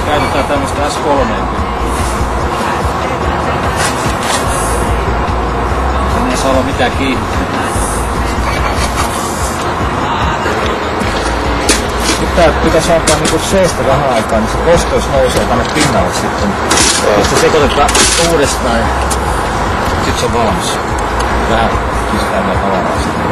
Käytetään tämmöstä S30. Ei saa olla mitään kiinni. Pitäisi alkaa niinku seistä vähän aikaa, niin se kosteus nousee tänne pinnalle sitten. Sitten sekoitetaan uudestaan ja sit se on valmis. Vähän pistää vielä kalaraa sitten.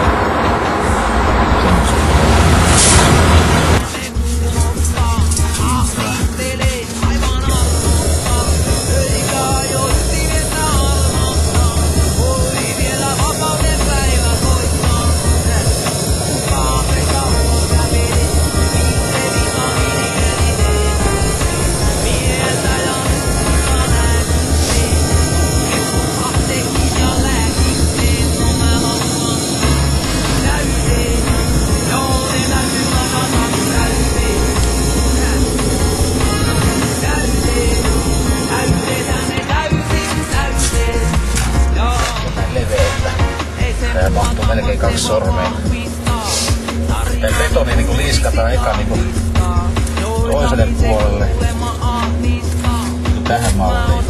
Tää mahtuu melkein 2 sormea. Tää betoni niinku liiskataan eka niinku toiselle puolelle. Tähän malliin.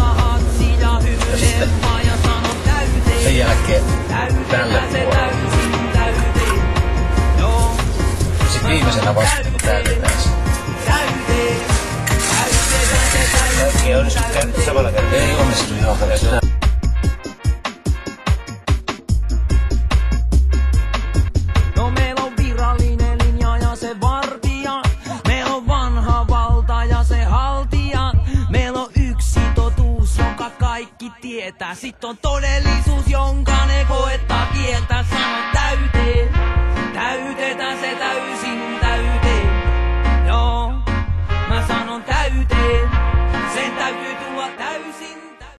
Ja sitten sen jälkeen tälle puolelle. Sitten viimeisenä vasta niinku täytetään se. Ei onnistu samalla kertaa. Ei onnistu ihan paljon. Sitten on todellisuus, jonka ne koettaa kieltää.